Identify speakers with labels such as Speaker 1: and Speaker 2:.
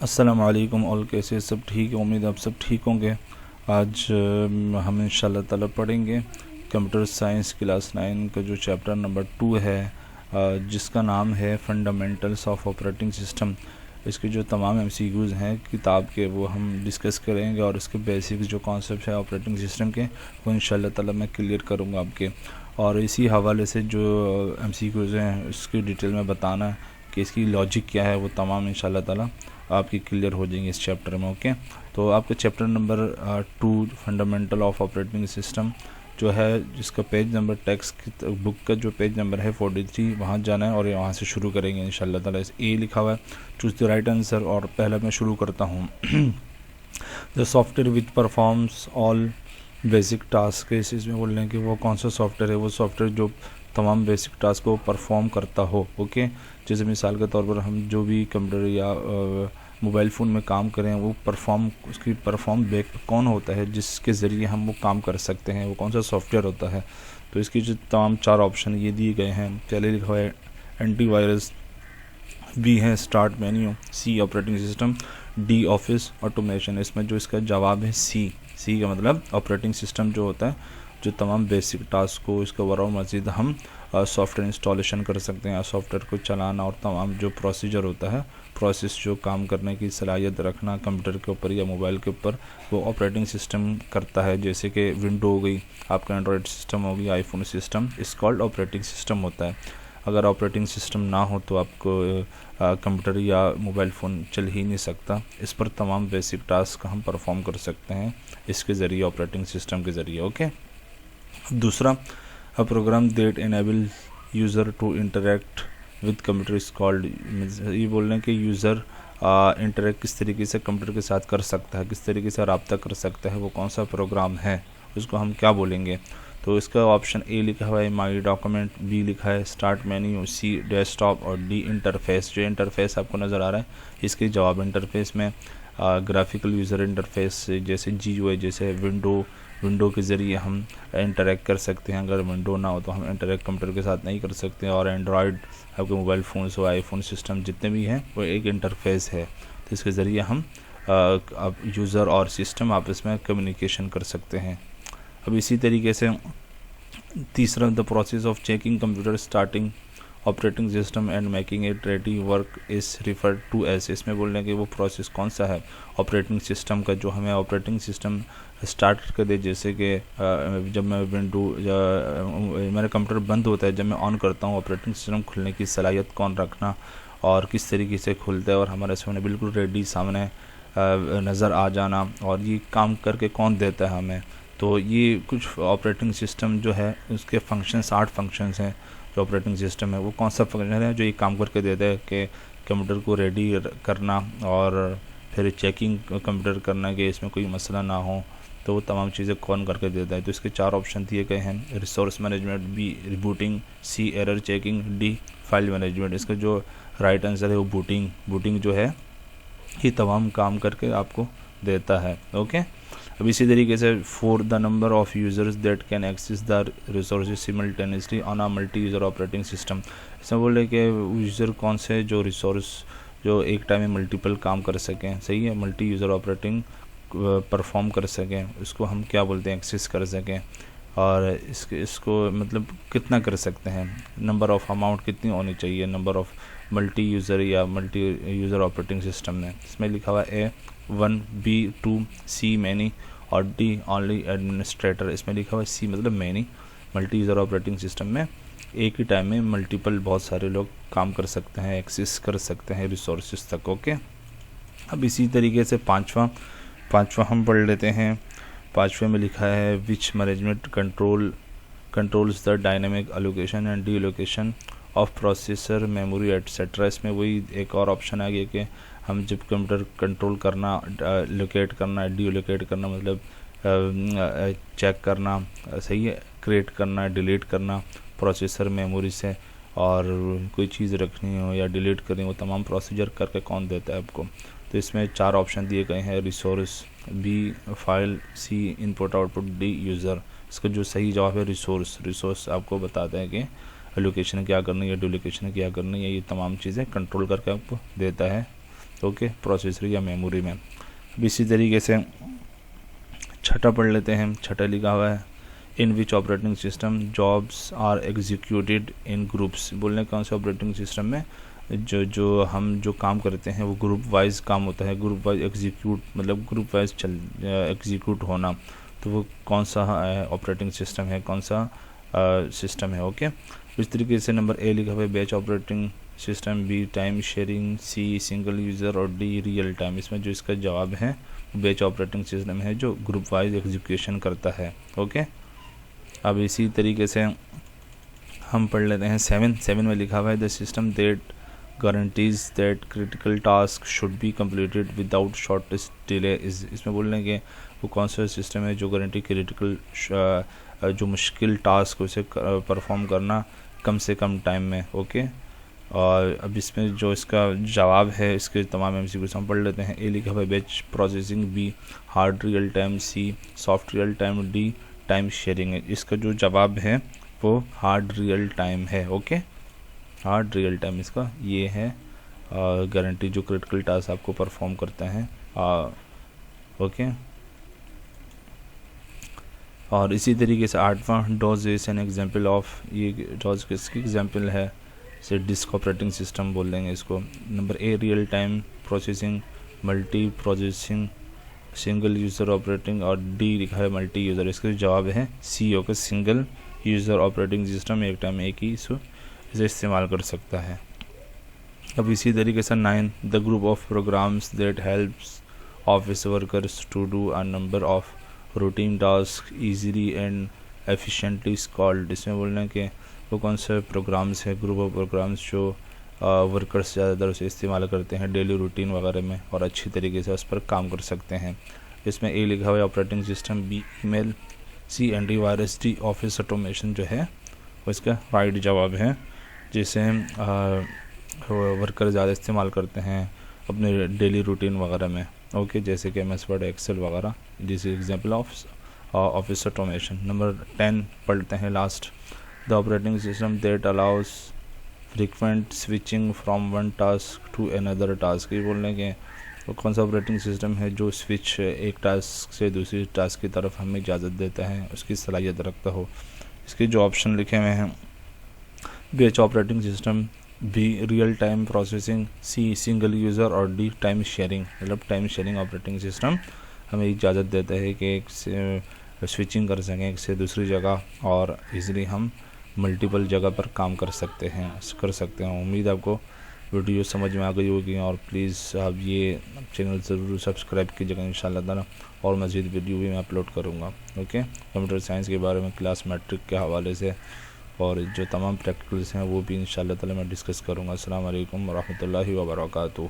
Speaker 1: अस्सलाम वालेकुम। और कैसे सब ठीक है? उम्मीद आप सब ठीक होंगे। आज हम इंशाल्लाह ताला पढ़ेंगे कंप्यूटर साइंस क्लास 9 का जो चैप्टर नंबर 2 है, जिसका नाम है फंडामेंटल्स ऑफ ऑपरेटिंग सिस्टम। इसके जो तमाम MCQs हैं किताब के वो हम डिस्कस करेंगे और इसके बेसिक जो कॉन्सेप्ट है ऑपरेटिंग सिस्टम के वो इंशाल्लाह ताला मैं क्लियर करूँगा आपके। और इसी हवाले से जो MCQs हैं उसकी डिटेल में बताना कि इसकी लॉजिक क्या है वो तमाम इंशाल्लाह ताला आपकी क्लियर हो जाएंगे इस चैप्टर में। ओके, तो आपका chapter number 2 fundamental of operating system जो है, जिसका पेज नंबर टेक्स्ट बुक का जो पेज नंबर है 43, वहाँ जाना है और वहाँ से शुरू करेंगे इंशाल्लाह ताला। इस ए लिखा हुआ है, चूज़ द राइट आंसर। और पहला मैं शुरू करता हूँ। The software which performs all basic task. इसमें बोल रहे हैं कि वो कौन सा सॉफ्टवेयर है? वो सॉफ्टवेयर जो तमाम बेसिक टास्क को परफॉर्म करता हो। ओके, जैसे मिसाल के तौर पर हम जो भी कंप्यूटर या मोबाइल फ़ोन में काम करें वो उसकी परफॉर्म बैक कौन होता है जिसके ज़रिए हम वो काम कर सकते हैं, वो कौन सा सॉफ्टवेयर होता है? तो इसकी जो तमाम 4 ऑप्शन ये दिए गए हैं। पहले लिखा हुआ है एंटीवायरस, बी है start menu, C operating system, D office automation. इसमें जो इसका जवाब है सी का मतलब ऑपरेटिंग सिस्टम जो होता है जो तमाम बेसिक टास्क को इसके बराबर मज़ीद हम सॉफ्टवेयर इंस्टॉलेशन कर सकते हैं, सॉफ्टवेयर को चलाना और तमाम जो प्रोसीजर होता है, प्रोसेस जो काम करने की सलाहियत रखना कंप्यूटर के ऊपर या मोबाइल के ऊपर, वो ऑपरेटिंग सिस्टम करता है। जैसे कि विंडो हो गई, आपका एंड्रॉयड सिस्टम हो गई, आईफोन सिस्टम, इस कॉल्ड ऑपरेटिंग सिस्टम होता है। अगर ऑपरेटिंग सिस्टम ना हो तो आपको कंप्यूटर या मोबाइल फ़ोन चल ही नहीं सकता। इस पर तमाम बेसिक टास्क हम परफॉर्म कर सकते हैं इसके ज़रिए, ऑपरेटिंग सिस्टम के ज़रिए। ओके, दूसरा, a program that enable user to interact with computer is called. ये बोल रहे हैं कि यूज़र इंटरेक्ट किस तरीके से कंप्यूटर के साथ कर सकता है, किस तरीके से रब्ता कर सकता है, वो कौन सा प्रोग्राम है, उसको हम क्या बोलेंगे? तो इसका ऑप्शन ए लिखा हुआ है माई डॉक्यूमेंट, बी लिखा है स्टार्ट मेन्यू, सी डेस्कटॉप और डी इंटरफेस। जो इंटरफेस आपको नज़र आ रहा है इसके जवाब इंटरफेस में ग्राफिकल यूज़र इंटरफेस जैसे GUI, जैसे विंडो के ज़रिए हम इंटरेक्ट कर सकते हैं। अगर विंडो ना हो तो हम इंटरेक्ट कंप्यूटर के साथ नहीं कर सकते। और एंड्रॉयड आपके मोबाइल फ़ोन्स हो, आईफोन सिस्टम जितने भी हैं वो एक इंटरफेस है, तो इसके ज़रिए हम अब यूज़र और सिस्टम आपस में कम्युनिकेशन कर सकते हैं। अब इसी तरीके से तीसरा, the process of checking computer starting operating system and making it ready work is referred to as. इसमें बोल रहे हैं कि वो प्रोसेस कौन सा है ऑपरेटिंग सिस्टम का जो हमें ऑपरेटिंग सिस्टम स्टार्ट कर दे। जैसे कि जब मैं विंडो या मेरा कंप्यूटर बंद होता है, जब मैं ऑन करता हूँ, ऑपरेटिंग सिस्टम खुलने की सलाहियत कौन रखना और किस तरीके से खुलता है और हमारे सामने बिल्कुल रेडी सामने नज़र आ जाना, और ये काम करके कौन देता है हमें। तो ये कुछ ऑपरेटिंग सिस्टम जो है उसके फंक्शंस, 8 फंक्शंस हैं। जो ऑपरेटिंग सिस्टम है वो कौन सा फंक्शन है जो ये काम करके देता है कि कंप्यूटर को रेडी करना और फिर चेकिंग कंप्यूटर करना कि इसमें कोई मसला ना हो, तो वो तमाम चीज़ें कौन करके देता है। तो इसके 4 ऑप्शन दिए गए हैं, resource management, B rebooting, C error checking, D file management. इसका जो राइट आंसर है वो बूटिंग जो है ये तमाम काम करके आपको देता है। ओके, अब इसी तरीके से 4, the number of users that can access the resources simultaneously on a multi user operating system. इसमें बोल रहे कि यूज़र कौन से जो रिसोर्स जो एक टाइम में मल्टीपल काम कर सकें, सही है, मल्टी यूज़र ऑपरेटिंग परफॉर्म कर सकें, उसको हम क्या बोलते हैं, एक्सेस कर सकें। और इसको मतलब कितना कर सकते हैं, नंबर ऑफ़ अमाउंट कितनी होनी चाहिए नंबर ऑफ़ मल्टी यूज़र या मल्टी यूज़र ऑपरेटिंग सिस्टम में। इसमें लिखा हुआ है A1, B2, C मैनी और D ओनली एडमिनिस्ट्रेटर। इसमें लिखा हुआ है C मतलब many, multi user operating system में एक ही टाइम में मल्टीपल बहुत सारे लोग काम कर सकते हैं, एक्सेस कर सकते हैं रिसोर्सेज तक। ओके, अब इसी तरीके से पाँचवा हम पढ़ लेते हैं। 5वें में लिखा है which management controls the dynamic allocation and deallocation of processor memory et cetera. इसमें वही एक और ऑप्शन आ गया कि हम जब कंप्यूटर कंट्रोल करना, लोकेट करना, डी एलोकेट करना मतलब चेक करना, सही है, क्रिएट करना, डिलीट करना प्रोसेसर मेमोरी से, और कोई चीज़ रखनी हो या डिलीट करनी हो, तमाम प्रोसीजर करके कौन देता है आपको। तो इसमें 4 ऑप्शन दिए गए हैं, resource, B file, C input output, D user. इसका जो सही जवाब है रिसोर्स आपको बताते हैं कि एलोकेशन क्या करनी है, डुप्लीकेशन क्या करनी है, ये तमाम चीज़ें कंट्रोल करके आपको देता है ओके, प्रोसेसर या मेमोरी में। अब इसी तरीके से छठा पढ़ लेते हैं। छठा लिखा हुआ है in which operating system jobs are executed in groups. बोलने कौन से ऑपरेटिंग सिस्टम में जो हम जो काम करते हैं वो ग्रुप वाइज काम होता है। ग्रुप वाइज एग्जीक्यूट मतलब ग्रुप वाइज एग्जीक्यूट होना, तो वो कौन सा ऑपरेटिंग सिस्टम है, कौन सा सिस्टम है। ओके, इस तरीके से नंबर ए लिखा हुआ है batch operating system, B time sharing, C single user और डी रियल टाइम। इसमें जो इसका जवाब है बैच ऑपरेटिंग सिस्टम है जो ग्रुप वाइज एग्जीक्यूशन करता है। ओके, अब इसी तरीके से हम पढ़ लेते हैं 7 में लिखा हुआ है the system that guarantees that critical task should be completed without shortest delay is. इसमें बोल रहे हैं कि वो कौन सा सिस्टम है जो गारंटी क्रिटिकल जो मुश्किल टास्क उसे परफॉर्म करना कम से कम टाइम में। ओके, और अब इसमें जो इसका जवाब है इसके तमाम एमसीक्यूज हम पढ़ लेते हैं। ए लिखा हुआ है batch processing, B hard real time, C soft real time, D time sharing है। इसका जो जवाब है वो हार्ड रियल टाइम है। ओके, हार्ड रियल टाइम इसका ये है गारंटी जो क्रिटिकल टास्क आपको परफॉर्म करता है। ओके, और इसी तरीके से 8वां DOS is an example of, ये डॉज किसकी एग्जांपल है, से डिस्क ऑपरेटिंग सिस्टम बोल देंगे इसको। Number A real time processing, multi processing, single user operating, और डी लिखा है मल्टी यूज़र। इसका जवाब है सी होगा सिंगल यूज़र ऑपरेटिंग सिस्टम, एक टाइम एक ही इसे इस्तेमाल कर सकता है। अब इसी तरीके से 9 the group of programs that helps office workers to do a number of routine task easily and efficiently is called. इसमें बोलना है कि वो कौन से प्रोग्राम्स है, ग्रुप ऑफ प्रोग्राम्स जो वर्कर्स ज़्यादातर उसे इस्तेमाल करते हैं डेली रूटीन वगैरह में और अच्छी तरीके से उस पर काम कर सकते हैं। इसमें ए लिखा हुआ है ऑपरेटिंग सिस्टम, बी ईमेल, सी एंटीवायरस, डी ऑफिस ऑटोमेशन जो है वो इसका राइट जवाब है, जिसे वर्कर ज़्यादा इस्तेमाल करते हैं अपने डेली रूटीन वगैरह में। ओके, जैसे कि MS वर्ड, एक्सेल वगैरह, this is example of office automation. Number 10 पढ़ते हैं last, the operating system that allows frequent switching from one task to another task. ये बोलने के तो कौन सा ऑपरेटिंग सिस्टम है जो स्विच एक टास्क से दूसरी टास्क की तरफ हमें इजाज़त देता है, उसकी सलाहियत रखता हो। इसके जो ऑप्शन लिखे हुए हैं, batch operating system, B real time processing, C single user और डी टाइम शेयरिंग। मतलब टाइम शेयरिंग ऑपरेटिंग सिस्टम हमें इजाज़त देता है कि एक से स्विचिंग कर सकें एक से दूसरी जगह और इजीली हम मल्टीपल जगह पर काम कर सकते हैं। उम्मीद आपको वीडियो समझ में आ गई होगी और प्लीज़ आप ये चैनल ज़रूर सब्सक्राइब कीजिएगा इंशाल्लाह ताला, और मज़ीद वीडियो भी मैं अपलोड करूँगा। ओके, कंप्यूटर साइंस के बारे में क्लास मैट्रिक के हवाले से और जो तमाम प्रैक्टिकल्स हैं वो भी इंशाल्लाह ताला मैं डिस्कस करूँगा। अस्सलाम वालेकुम व रहमतुल्लाहि व बरकातुहू।